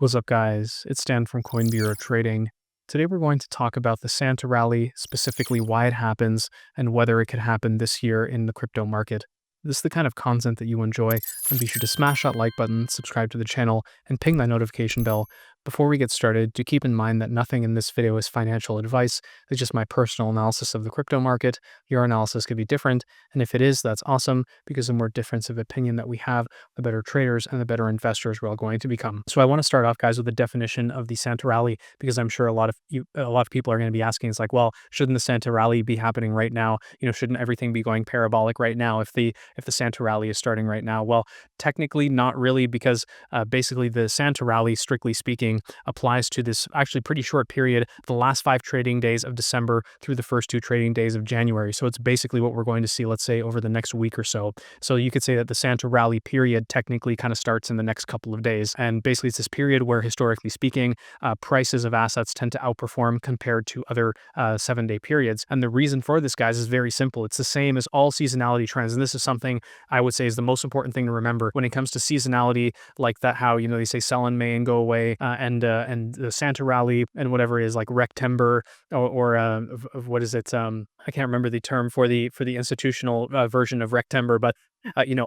What's up, guys? It's Dan from Coin Bureau Trading. Today we're going to talk about the Santa rally, specifically why it happens and whether it could happen this year in the crypto market. This is the kind of content that you enjoy, and be sure to smash that like button, subscribe to the channel, and ping that notification bell. Before we get started, do keep in mind that nothing in this video is financial advice. It's just my personal analysis of the crypto market. Your analysis could be different, and if it is, that's awesome, because the more difference of opinion that we have, the better traders and the better investors we're all going to become. So I want to start off, guys, with the definition of the Santa rally, because I'm sure a lot of people are going to be asking, it's like, well, shouldn't the Santa rally be happening right now? Shouldn't everything be going parabolic right now if the Santa rally is starting right now? Well, technically not really, because basically the Santa rally, strictly speaking, applies to this actually pretty short period, the last 5 trading days of December through the first 2 trading days of January. So it's basically what we're going to see, let's say, over the next week or so. So you could say that the Santa rally period technically kind of starts in the next couple of days. And basically it's this period where, historically speaking, prices of assets tend to outperform compared to other 7-day periods. And the reason for this, guys, is very simple. It's the same as all seasonality trends. And this is something I would say is the most important thing to remember when it comes to seasonality, like that, how, they say sell in May and go away, and the Santa rally and whatever is like Rectember, or what is it? I can't remember the term for the institutional version of Rectember, but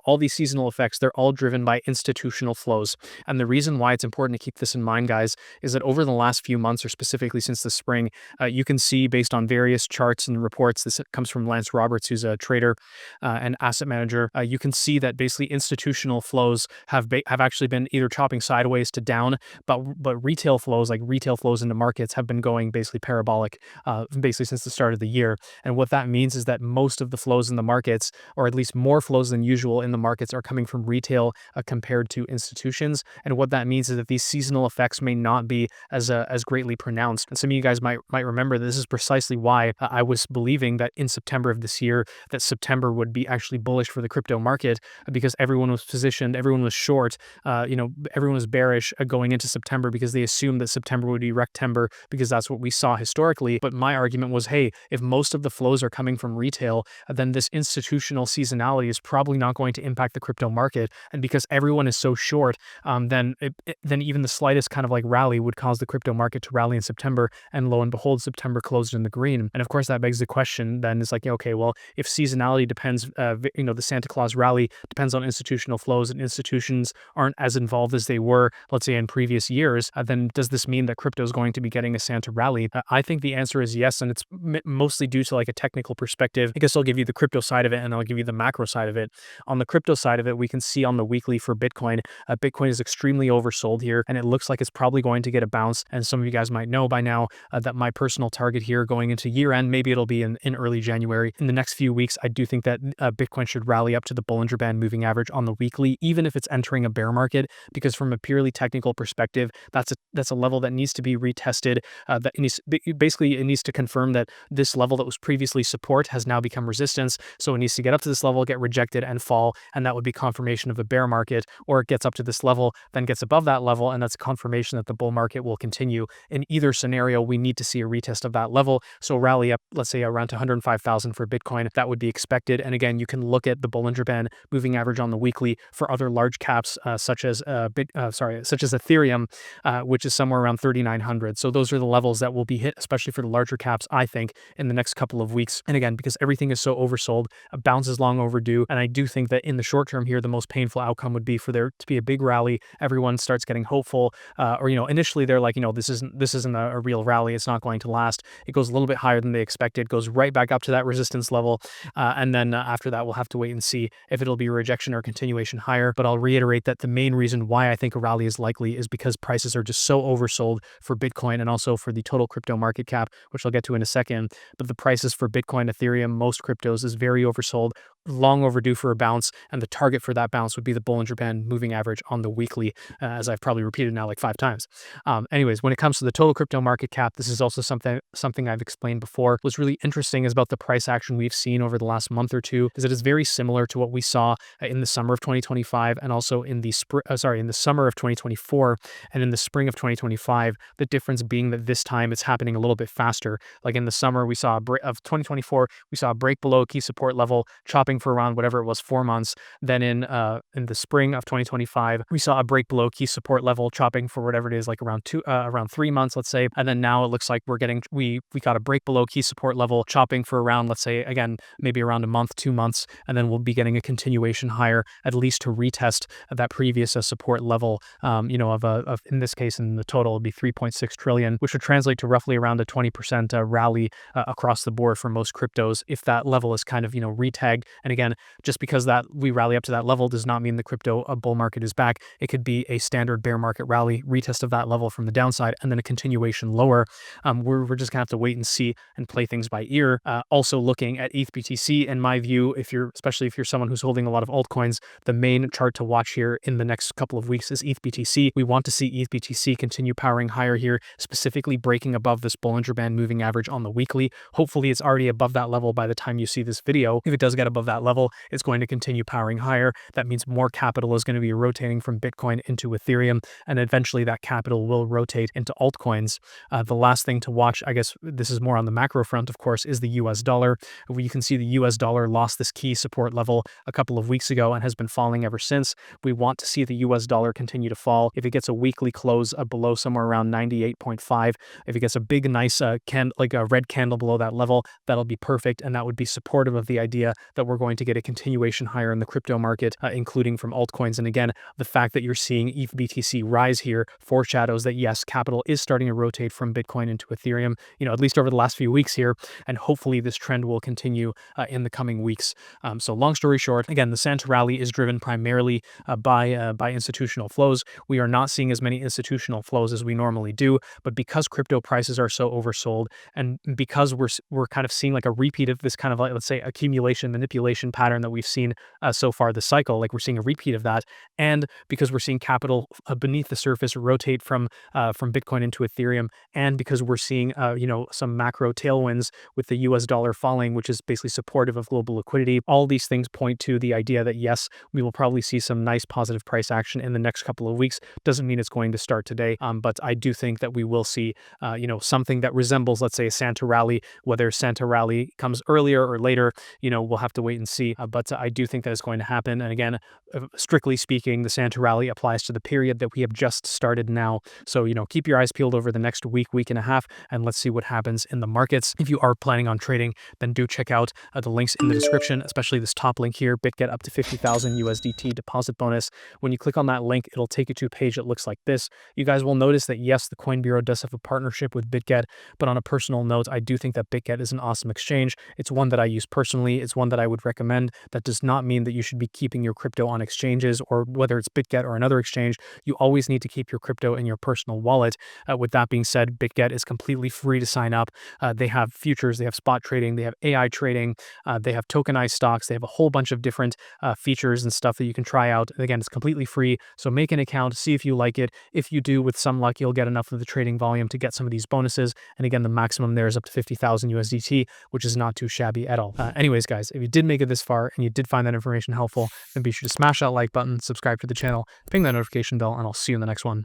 all these seasonal effects, they're all driven by institutional flows. And the reason why it's important to keep this in mind, guys, is that over the last few months, or specifically since the spring, you can see, based on various charts and reports, this comes from Lance Roberts, who's a trader and asset manager, you can see that basically institutional flows have actually been either chopping sideways to down, but retail flows into markets have been going basically parabolic, basically since the start of the year. And what that means is that most of the flows in the markets, or at least more flows than usual in the markets, are coming from retail compared to institutions. And what that means is that these seasonal effects may not be as greatly pronounced. And some of you guys might remember this is precisely why I was believing that in September of this year, that September would be actually bullish for the crypto market, because everyone was positioned, everyone was short, everyone was bearish going into September, because they assumed that September would be Rectember, because that's what we saw historically. But my argument was, hey, if most of the flows are coming from retail, then this institutional seasonality is probably not going to impact the crypto market. And because everyone is so short, then even the slightest kind of like rally would cause the crypto market to rally in September. And lo and behold, September closed in the green. And of course, that begs the question then, is like, okay, well, if seasonality depends, the Santa Claus rally depends on institutional flows, and institutions aren't as involved as they were, let's say, in previous years, then does this mean that crypto is going to be getting a Santa rally? I think the answer is yes, and it's mostly due to like a technical perspective. I guess I'll give you the crypto side of it, and I'll give you the macro side of it. On the crypto side of it, we can see on the weekly for Bitcoin, Bitcoin is extremely oversold here, and it looks like it's probably going to get a bounce. And some of you guys might know by now that my personal target here going into year end, maybe it'll be in early January, in the next few weeks, I do think that Bitcoin should rally up to the Bollinger Band moving average on the weekly, even if it's entering a bear market, because from a purely technical perspective, that's a level that needs to be retested. It needs to confirm that this level that was previously support has now become resistance. So it needs to get up to this level, get rejected, and fall, and that would be confirmation of a bear market. Or it gets up to this level, then gets above that level, and that's confirmation that the bull market will continue. In either scenario, we need to see a retest of that level. So rally up, let's say around to 105,000 for Bitcoin, that would be expected. And again, you can look at the Bollinger Band moving average on the weekly for other large caps, such as Ethereum, which is somewhere around 3,900. So those are the levels that will be hit, especially for the larger caps, I think, in the next couple of weeks. And again, because everything is so oversold, a bounce is long overdue. And I do think that in the short term here, the most painful outcome would be for there to be a big rally. Everyone starts getting hopeful, or initially they're like, this isn't a real rally. It's not going to last. It goes a little bit higher than they expected, goes right back up to that resistance level, and then after that, we'll have to wait and see if it'll be a rejection or continuation higher. But I'll reiterate that the main reason why I think a rally is likely is because prices are just so oversold for Bitcoin, and also for the total crypto market cap, which I'll get to in a second. But the prices for Bitcoin, Ethereum, most cryptos is very oversold, long overdue for a bounce, and the target for that bounce would be the Bollinger Band moving average on the weekly, as I've probably repeated now like 5 times. Anyways, when it comes to the total crypto market cap, this is also something I've explained before. What's really interesting is about the price action we've seen over the last month or two is that it's very similar to what we saw in the summer of 2025, and also in the summer of 2024 and in the spring of 2025. The difference being that this time it's happening a little bit faster. Like in the summer of 2024, we saw a break below a key support level, chopping chopping for around whatever it was, 4 months. Then in the spring of 2025, we saw a break below key support level, chopping for whatever it is, like around 3 months, let's say. And then now it looks like we got a break below key support level, chopping for around, let's say, again, maybe around a month, 2 months, and then we'll be getting a continuation higher, at least to retest that previous support level, of in this case, in the total, it'd be 3.6 trillion, which would translate to roughly around a 20% rally across the board for most cryptos if that level is kind of, retagged. And again, just because that we rally up to that level does not mean the crypto bull market is back. It could be a standard bear market rally, retest of that level from the downside, and then a continuation lower. We're just gonna have to wait and see and play things by ear. Also looking at ETH BTC, in my view, especially if you're someone who's holding a lot of altcoins, the main chart to watch here in the next couple of weeks is ETH BTC. We want to see ETH BTC continue powering higher here, specifically breaking above this Bollinger Band moving average on the weekly. Hopefully it's already above that level by the time you see this video. If it does get above that level, it's going to continue powering higher. That means more capital is going to be rotating from Bitcoin into Ethereum, and eventually that capital will rotate into altcoins. The last thing to watch, I guess this is more on the macro front, of course, is the US dollar. You can see the US dollar lost this key support level a couple of weeks ago and has been falling ever since. We want to see the US dollar continue to fall. If it gets a weekly close below somewhere around 98.5, if it gets a big, nice like a red candle below that level, that'll be perfect, and that would be supportive of the idea that we're going to get a continuation higher in the crypto market, including from altcoins. And again, the fact that you're seeing ETH BTC rise here foreshadows that yes, capital is starting to rotate from Bitcoin into Ethereum, at least over the last few weeks here, and hopefully this trend will continue in the coming weeks. So long story short, again, the Santa rally is driven primarily by institutional flows. We are not seeing as many institutional flows as we normally do, but because crypto prices are so oversold, and because we're kind of seeing like a repeat of this kind of, like, let's say, accumulation manipulation pattern that we've seen so far this cycle, like we're seeing a repeat of that, and because we're seeing capital beneath the surface rotate from Bitcoin into Ethereum, and because we're seeing some macro tailwinds with the US dollar falling, which is basically supportive of global liquidity. All these things point to the idea that yes, we will probably see some nice positive price action in the next couple of weeks. Doesn't mean it's going to start today, but I do think that we will see something that resembles, let's say, a Santa rally. Whether Santa rally comes earlier or later, we'll have to wait and see, but I do think that is going to happen. And again, strictly speaking, the Santa rally applies to the period that we have just started now. So keep your eyes peeled over the next week and a half, and let's see what happens in the markets. If you are planning on trading, then do check out the links in the description, especially this top link here, BitGet up to 50,000 USDT deposit bonus. When you click on that link, it'll take you to a page that looks like this. You guys will notice that yes, the Coin Bureau does have a partnership with BitGet, but on a personal note, I do think that BitGet is an awesome exchange. It's one that I use personally. It's one that I would recommend. That does not mean that you should be keeping your crypto on exchanges, or whether it's BitGet or another exchange. You always need to keep your crypto in your personal wallet. With that being said, BitGet is completely free to sign up. They have futures, they have spot trading, they have AI trading, they have tokenized stocks, they have a whole bunch of different features and stuff that you can try out. Again, it's completely free, so make an account, see if you like it. If you do, with some luck, you'll get enough of the trading volume to get some of these bonuses. And again, the maximum there is up to 50,000 USDT, which is not too shabby at all. Anyways, guys, if you did make it this far and you did find that information helpful, then be sure to smash that like button, subscribe to the channel, ping that notification bell, and I'll see you in the next one.